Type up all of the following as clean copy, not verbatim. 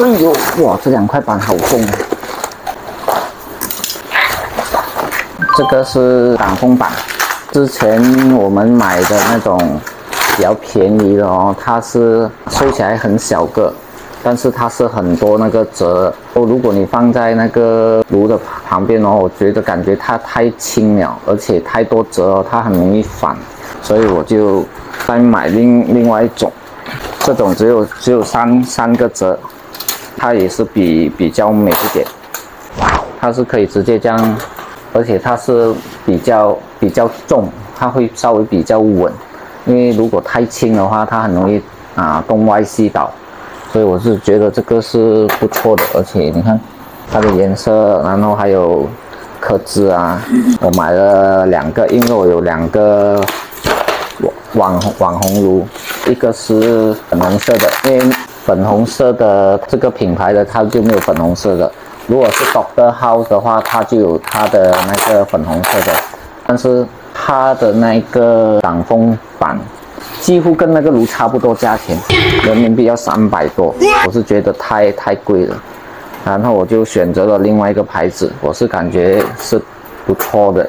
哎呦，哇，这2块板好重啊！这个是挡风板，之前我们买的那种比较便宜的哦，它是收起来很小个，但是它是很多那个折。如果你放在那个炉的旁边哦，我觉得感觉它太轻了，而且太多折哦，它很容易反，所以我就再买另外一种，这种只有三个折，它也是比较美一点，它是可以直接这样。而且它是比较重，它会稍微比较稳，因为如果太轻的话，它很容易东歪西倒，所以我是觉得这个是不错的。而且你看它的颜色，然后还有刻字啊，我买了2个，因为我有2个网红炉，一个是粉红色的，因为粉红色的这个品牌的它就没有粉红色的。如果是 Doctor House 的话，它就有它的那个粉红色的，但是它的那个挡风板几乎跟那个炉差不多价钱，人民币要300多，我是觉得太贵了。然后我就选择了另外一个牌子，我是感觉是不错的，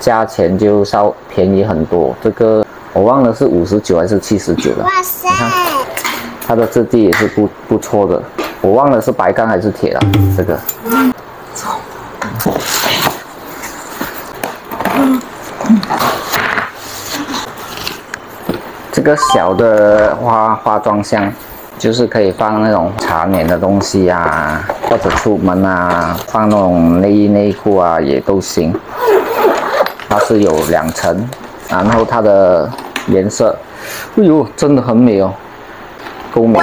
价钱就稍便宜很多。这个我忘了是59还是79了。哇塞！你看它的质地也是不错的。我忘了是白钢还是铁了，这个。这个小的化妆箱，就是可以放那种茶捻的东西啊，或者出门啊，放那种内衣内裤啊也都行。它是有2层，然后它的颜色，哎呦，真的很美哦，够美哦。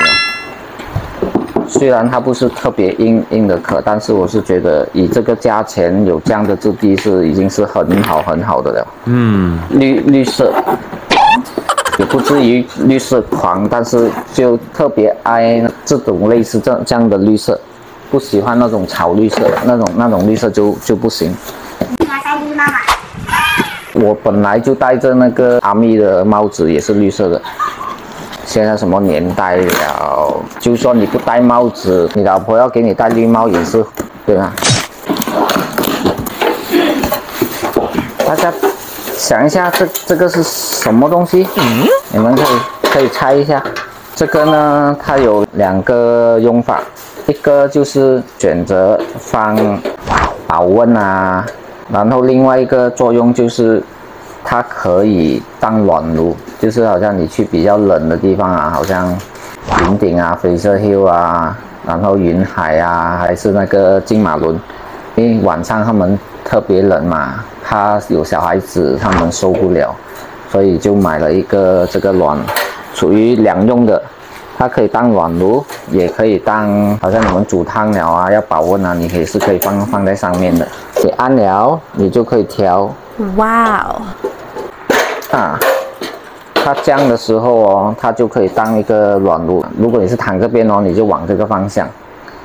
虽然它不是特别硬的壳，但是我是觉得以这个价钱有这样的质地已经是很好的了。绿色，也不至于绿色狂，但是就特别爱这种类似这样的绿色，不喜欢那种草绿色，那种绿色就不行。我本来就戴着那个阿密的帽子，也是绿色的。现在什么年代了？就算你不戴帽子，你老婆要给你戴绿帽也是，对吧？大家想一下，这个是什么东西？你们可以猜一下。这个呢，它有2个用法，一个就是选择放保温啊，然后另外一个作用就是它可以当暖炉，就是好像你去比较冷的地方啊，好像云顶啊、Fraser Hill 啊，然后云海啊，还是那个金马伦，因为晚上他们特别冷嘛，怕有小孩子他们受不了，所以就买了一个这个属于2用的，它可以当暖炉，也可以当好像你们煮汤了啊，要保温啊，你也是可以放在上面的。你按了，你就可以调。哇哦！它这样的时候哦，它就可以当一个暖炉。如果你是躺这边哦，你就往这个方向；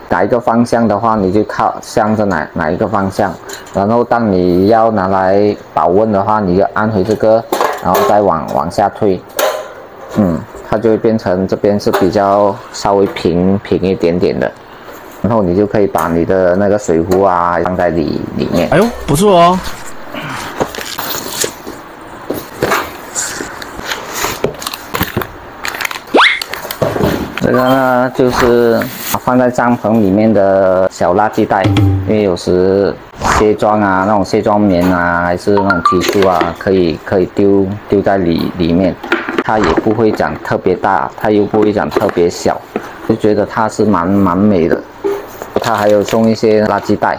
哪一个方向的话，你就靠向着哪一个方向。然后当你要拿来保温的话，你就按回这个，然后再往下推。它就会变成这边是比较稍微平一点点的。然后你就可以把你的那个水壶啊放在里面。哎呦，不错哦。这个呢，就是放在帐篷里面的小垃圾袋，因为有时卸妆啊，那种卸妆棉啊，还是那种 T 恤啊，可以丢在里面，它也不会长特别大，它又不会长特别小，就觉得它是蛮美的。它还有送一些垃圾袋，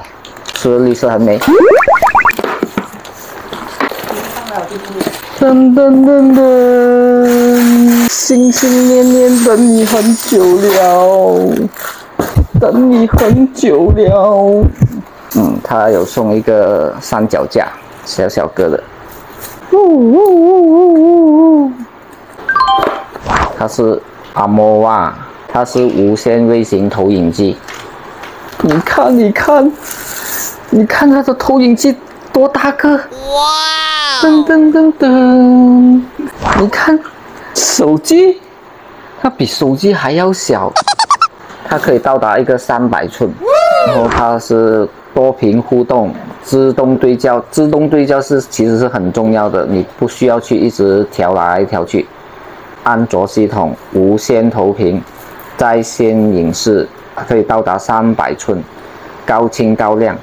是不是绿色很美？噔噔噔噔，心心念念等你很久了，等你很久了。他有送一个三脚架，小个的。它是阿莫瓦，它是无线卫星投影机。你看它的投影机多大个！哇！噔噔噔噔！你看手机，它比手机还要小。它可以到达一个300寸，然后它是多屏互动、自动对焦。自动对焦其实是很重要的，你不需要去一直调来调去。安卓系统无线投屏，在线影视可以到达300寸，高清高亮。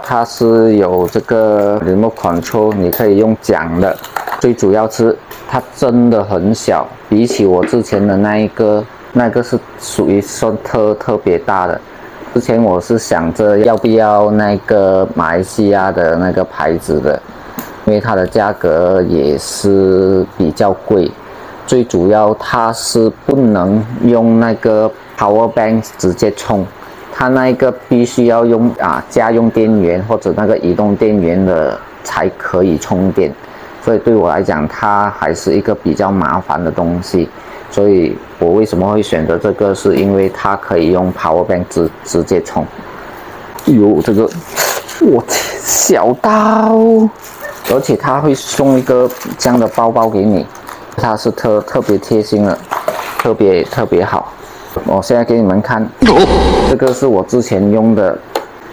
它是有这个 remote control， 你可以用讲的。最主要是它真的很小，比起我之前的那个是属于算特别大的。之前我是想着要不要那个马来西亚的那个牌子的，因为它的价格也是比较贵。最主要它是不能用那个 power bank 直接充，它那个必须要用家用电源或者那个移动电源的才可以充电。所以对我来讲，它还是一个比较麻烦的东西。所以我为什么会选择这个，是因为它可以用 power bank 直接充。哟，这个我小到，而且它会送一个这样的包包给你，它是特别贴心的，特别好。我现在给你们看，这个是我之前用的，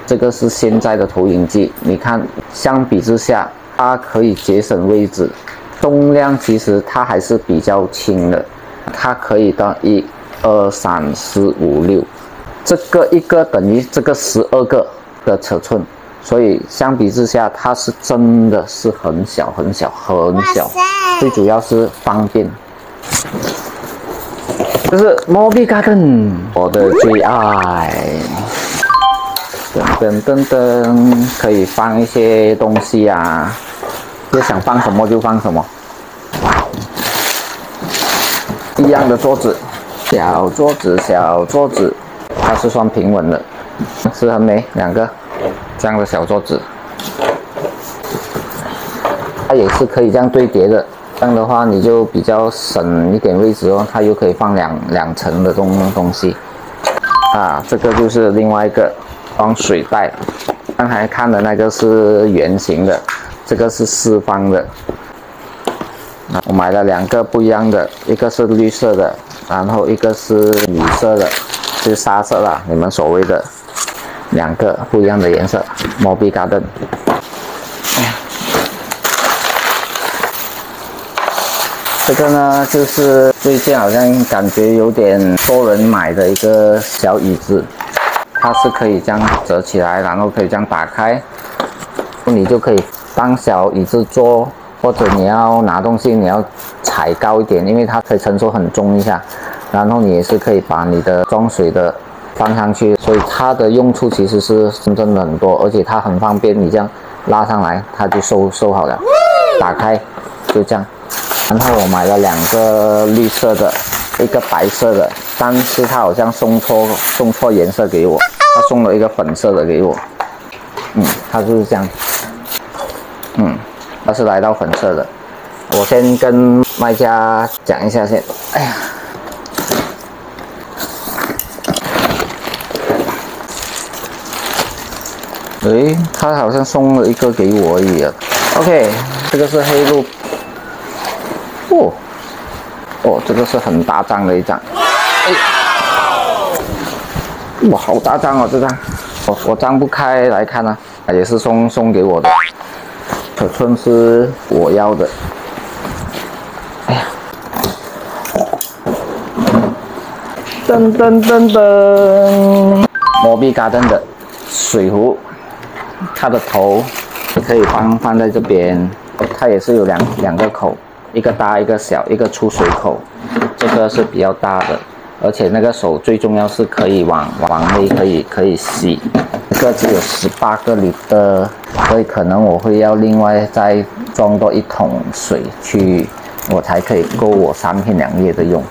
这个是现在的投影机。你看，相比之下，它可以节省位置，重量其实它还是比较轻的，它可以到1、2、3、4、5、6，这个一个等于这个12个的尺寸，所以相比之下，它是真的是很小。最主要是方便。这是 Mobile Garden， 我的最爱。噔，可以放一些东西啊，就想放什么就放什么。一样的桌子，小桌子，它是算平稳的，是很美，两个这样的小桌子，它也是可以这样堆叠的。这样的话，你就比较省一点位置哦，它又可以放两层的东西。这个就是另外一个装水袋。刚才看的那个是圆形的，这个是四方的。我买了2个不一样的，一个是绿色的，然后一个是米色的，就是沙色啦，你们所谓的2个不一样的颜色。Mobile Garden。这个呢，就是最近好像感觉有点多人买的一个小椅子，它是可以这样折起来，然后可以这样打开，你就可以当小椅子坐，或者你要拿东西你要踩高一点，因为它可以承受很重一下，然后你也是可以把你的装水的放上去，所以它的用处其实是真的很多，而且它很方便，你这样拉上来它就收好了，打开就这样。然后我买了2个绿色的，一个白色的，但是它好像送错颜色给我，它送了一个粉色的给我。它就是这样。它是来到粉色的。我先跟卖家讲一下先。哎呀，他好像送了一个给我而已啊。OK， 这个是黑鹿。这个是很大张的一张。哇，好大张哦，这张。我张不开来看啊，也是送给我的，尺寸是我要的。哎呀，噔 ，Mobile Garden 的水壶，它的头可以放在这边，它也是有两个口。一个大一个小，一个出水口，这个是比较大的，而且那个手最重要是可以往内可以吸，这个只有18个liters，所以可能我会要另外再装多1桶水去，我才可以够我3天2夜的用。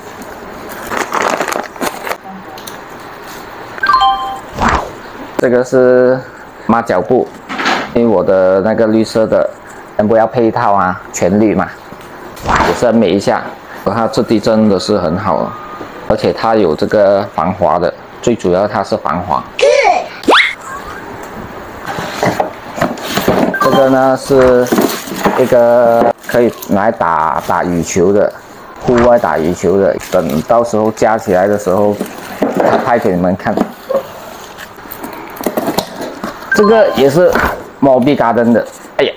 这个是抹脚布，因为我的那个绿色的全部要配套啊，全绿嘛。也是很美一下，它质地真的是很好，而且它有这个防滑的，最主要它是防滑。这个呢是一个可以拿来打羽球的，户外打羽球的，等到时候加起来的时候，拍给你们看。这个也是 Moby Garden 的，哎呀，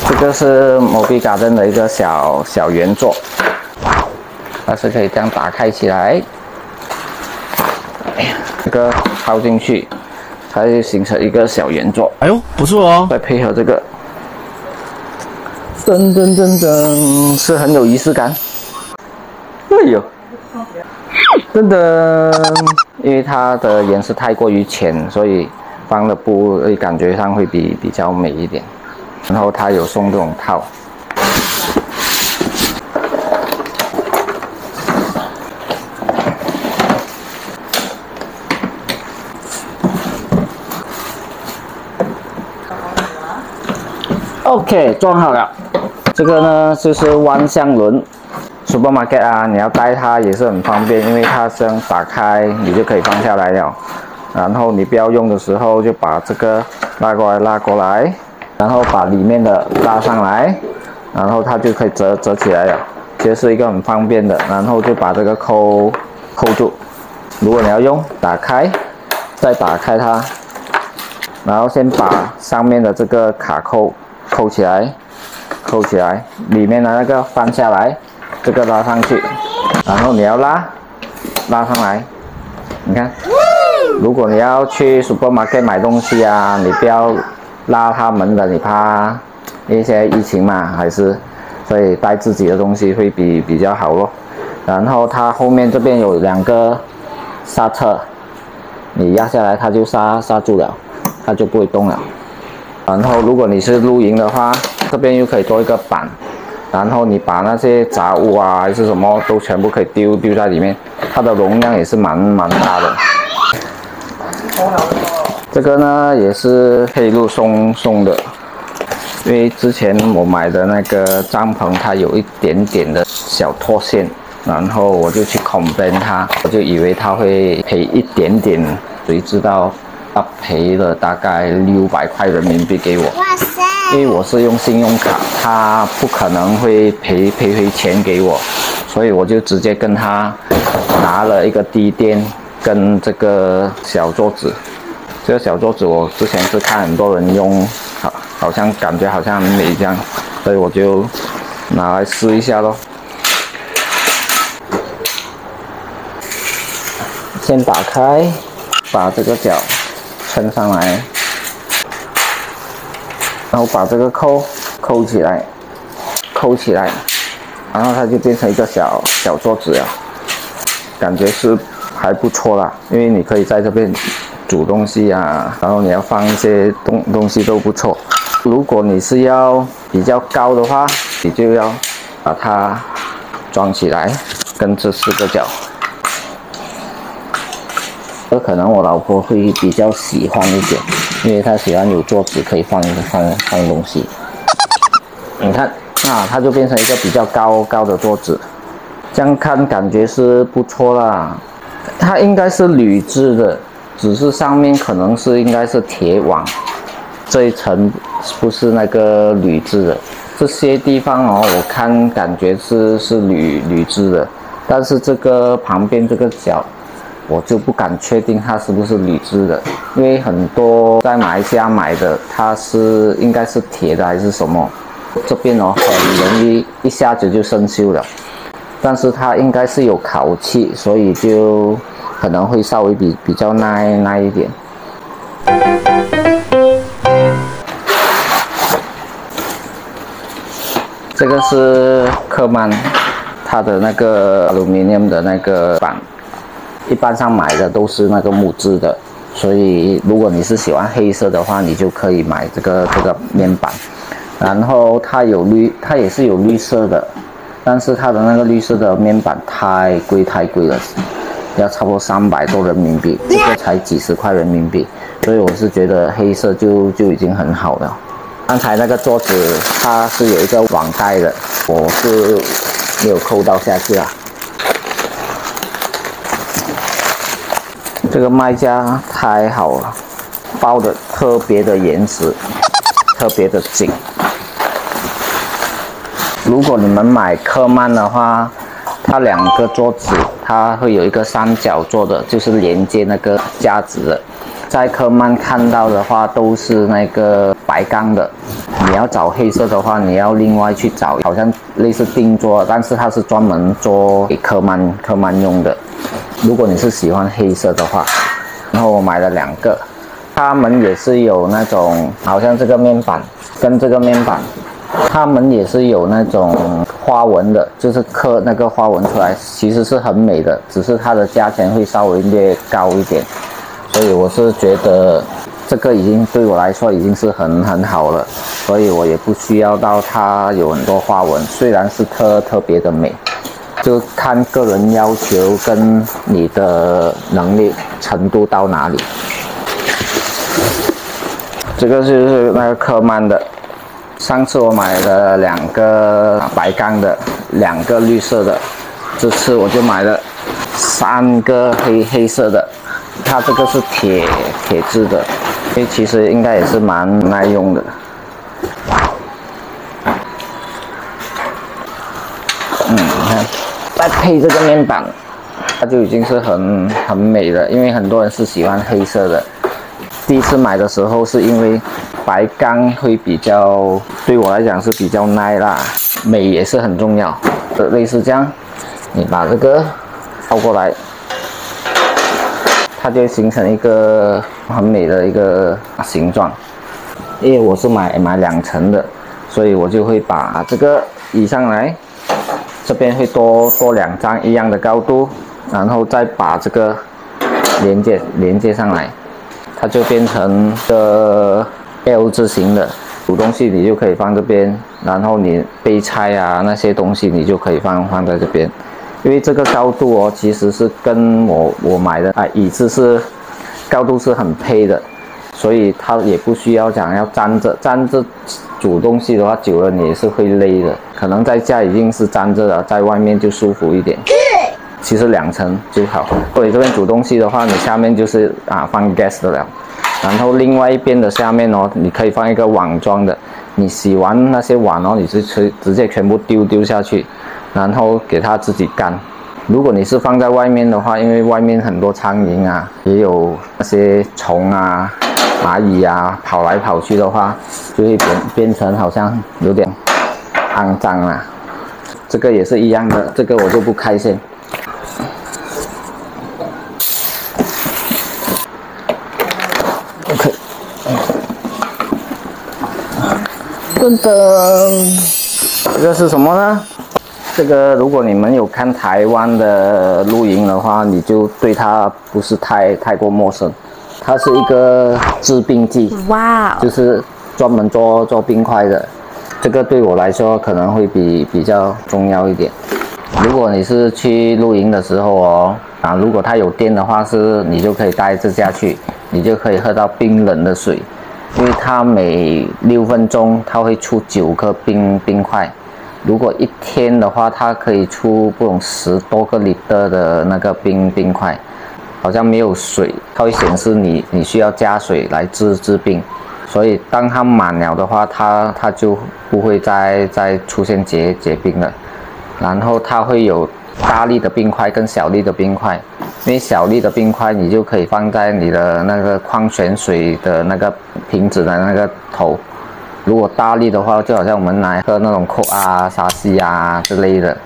这个是 Moby Garden 的一个小原作，它是可以这样打开起来，哎呀，这个套进去，它就形成一个小原作。哎呦，不错哦！再配合这个，噔噔噔噔，是很有仪式感。哎呦，噔噔，因为它的颜色太过于浅，所以放的布感觉上会比较美一点。然后它有送这种套。OK， 装好了。这个呢就是弯向轮 ，supermarket 啊，你要带它也是很方便，因为它这样打开你就可以放下来了。然后你不要用的时候就把这个拉过来，然后把里面的拉上来，然后它就可以折起来了。其实是一个很方便的，然后就把这个扣住。如果你要用，打开，再打开它，然后先把上面的这个卡扣起来，里面的那个放下来，这个拉上去，然后你要拉上来，你看，如果你要去 supermarket 买东西啊，你不要拉他们的，你怕一些疫情嘛，还是所以带自己的东西会比较好咯。然后它后面这边有2个刹车，你压下来它就刹住了，它就不会动了。然后如果你是露营的话，这边又可以多一个板，然后你把那些杂物啊还是什么都全部可以丢在里面，它的容量也是蛮大的。这个呢也是黑鹿送的，因为之前我买的那个帐篷它有一点点的小脱线，然后我就去 complain 它，我就以为它会赔一点点，谁知道他赔了大概600块人民币给我。哇塞！因为我是用信用卡，他不可能会赔回钱给我，所以我就直接跟他拿了一个低垫跟这个小桌子。这个小桌子我之前是看很多人用，好像感觉好像很美这样，所以我就拿来试一下咯。先打开，把这个角撑上来，然后把这个扣起来，然后它就变成一个小桌子了，感觉是还不错啦，因为你可以在这边煮东西啊，然后你要放一些东西都不错。如果你是要比较高的话，你就要把它装起来，跟这4个角。这可能我老婆会比较喜欢一点，因为她喜欢有桌子可以放东西。你看，它就变成一个比较高的桌子，这样看感觉是不错啦。它应该是铝制的，只是上面可能应该是铁网，这一层不是那个铝制的。这些地方哦，我看感觉是铝制的，但是这个旁边这个角。我就不敢确定它是不是铝制的，因为很多在马来西亚买的，它应该是铁的还是什么？这边哦很容易一下子就生锈了，但是它应该是有烤漆，所以就可能会稍微比较耐一点。这个是科曼，它的那个 aluminium 的那个板。一般上买的都是那个木质的，所以如果你是喜欢黑色的话，你就可以买这个面板。然后它也是有绿色的，但是它的那个绿色的面板太贵了，要差不多300多人民币，这个才几十块人民币，所以我是觉得黑色就已经很好了。刚才那个桌子它是有一个网带的，我是没有扣到下去啊。这个卖家太好了，包的特别的严实，特别的紧。如果你们买科曼的话，它2个桌子它会有一个三角做的，就是连接那个架子的。在科曼看到的话都是那个白钢的，你要找黑色的话，你要另外去找，好像类似定做，但是它是专门做给科曼用的。如果你是喜欢黑色的话，然后我买了2个，它们也是有那种，好像这个面板跟这个面板，它们也是有那种花纹的，就是刻那个花纹出来，其实是很美的，只是它的价钱会稍微略高一点。所以我是觉得这个已经对我来说已经是很好了，所以我也不需要到它有很多花纹，虽然是特别的美，就看个人要求跟你的能力程度到哪里。这个就是那个科曼的，上次我买了2个白钢的，2个绿色的，这次我就买了3个黑色的。它这个是铁质的，所以其实应该也是蛮耐用的。你看，再配这个面板，它就已经是很美了。因为很多人是喜欢黑色的。第一次买的时候是因为白钢会比较，对我来讲是比较耐啦，美也是很重要。类似这样，你把这个倒过来。它就会形成一个很美的一个形状。因为我是买2层的，所以我就会把这个移上来，这边会多2张一样的高度，然后再把这个连接上来，它就变成个 L 字形的。煮东西你就可以放这边，然后你备菜啊那些东西你就可以放在这边。因为这个高度哦，其实是跟我买的椅子是高度是很配的，所以它也不需要讲要站着煮东西的话，久了你也是会累的。可能在家已经是站着了，在外面就舒服一点。其实2层就好。如果你这边煮东西的话，你下面就是放 gas 的了，然后另外一边的下面哦，你可以放一个碗装的。你洗完那些碗哦，你就直接全部丢下去。然后给它自己干。如果你是放在外面的话，因为外面很多苍蝇啊，也有那些虫啊、蚂蚁啊跑来跑去的话，就会变成好像有点肮脏啦。这个也是一样的，这个我就不开线。OK， 噔噔，这个是什么呢？这个如果你们有看台湾的露营的话，你就对它不是太过陌生。它是一个制冰剂，哇，就是专门做冰块的。这个对我来说可能会比较重要一点。如果你是去露营的时候哦，如果它有电的话，你就可以带这下去，你就可以喝到冰冷的水，因为它每6分钟它会出9个冰块。如果1天的话，它可以出不懂10多个liter的那个冰块，好像没有水，它会显示你需要加水来制冰，所以当它满了的话，它就不会再出现结冰了。然后它会有大粒的冰块跟小粒的冰块，因为小粒的冰块你就可以放在你的那个矿泉水的那个瓶子的那个头。如果大粒的话，就好像我们来喝那种Coke啊、沙西啊之类的。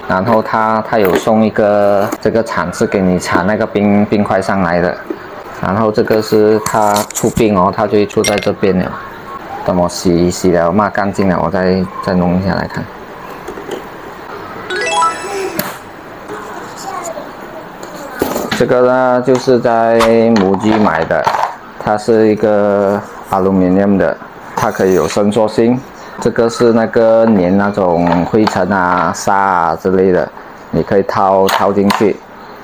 然后它有送一个这个铲是给你铲那个冰块上来的。然后这个是它出冰哦，它就会出在这边了。等我洗了抹干净了，我再弄一下来看。这个呢就是在母鸡买的，它是一个 aluminium 的。它可以有伸缩性，这个是那个粘那种灰尘啊、沙啊之类的，你可以套进去。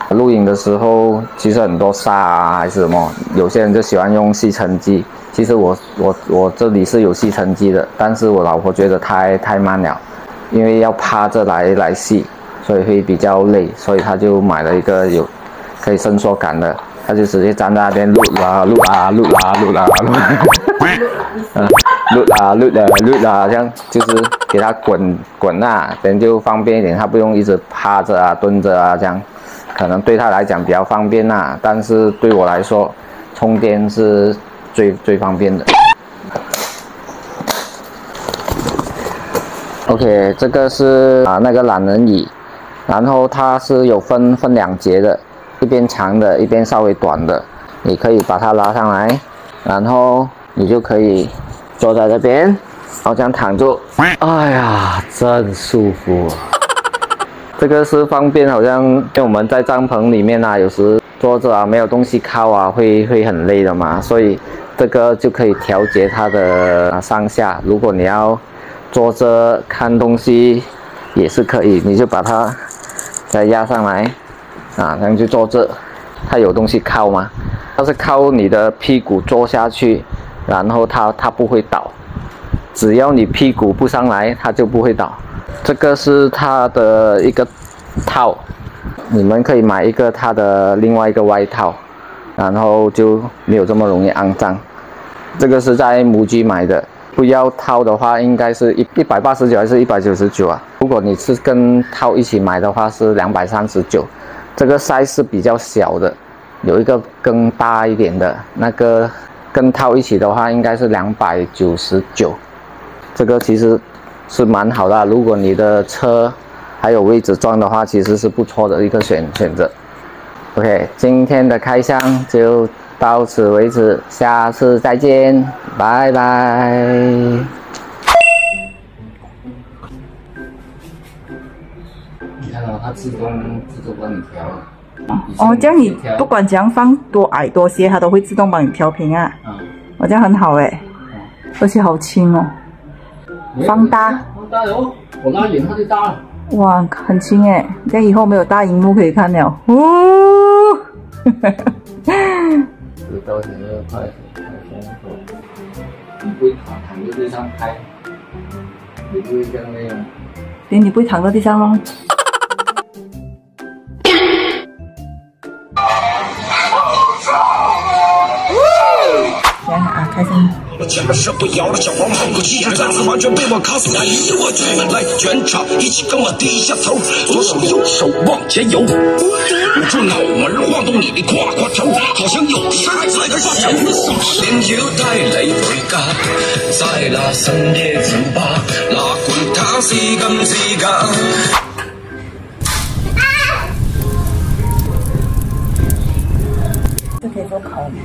露营的时候，其实很多沙啊还是什么，有些人就喜欢用吸尘机。其实我这里是有吸尘机的，但是我老婆觉得太慢了，因为要趴着来吸，所以会比较累，所以她就买了一个有可以伸缩感的，她就直接站在那边撸啊，这样就是给它滚啊，等就方便一点，它不用一直趴着啊、蹲着啊这样。可能对他来讲比较方便啦，但是对我来说，充电是最方便的。OK， 这个是那个懒人椅，然后它是有分2节的，一边长的，一边稍微短的。你可以把它拉上来，然后你就可以坐在这边，然后这样躺住。哎呀，真舒服！这个是方便，好像因为我们在帐篷里面啊，有时坐着啊没有东西靠啊，会很累的嘛，所以这个就可以调节它的上下。如果你要坐着看东西也是可以，你就把它再压上来啊，这样就坐着，它有东西靠吗？它是靠你的屁股坐下去，然后它不会倒，只要你屁股不上来，它就不会倒。这个是它的一个套，你们可以买一个它的另外一个外套，然后就没有这么容易肮脏。这个是在母居买的，不要套的话应该是189还是199啊？如果你是跟套一起买的话是239，这个 size 是比较小的。有一个更大一点的，那个跟套一起的话应该是299。这个其实是蛮好的，如果你的车还有位置装的话，其实是不错的一个选择。OK， 今天的开箱就到此为止，下次再见，拜拜。你看到它自动帮你调了。哦，这样你不管怎样放多矮多些，它都会自动帮你调平啊。哦，这样很好哎，而且好轻哦。放大哦，我拉远它就大了。哇，很轻哎，这样以后没有大荧幕可以看了。哦，有道理的快你不会躺在地上拍，你不会这样那样。你不会躺在地上咯？来啊，开心！前面是不摇的小黄毛，气势再次完全被我卡死。哎呦我去！来全场一起跟我低下头，左手右手往前游，捂住脑门晃动你的胯轴，好像有事在这发生。連腰帶你回家，在那深夜酒吧，哪管他是真是假。这可以做烤面。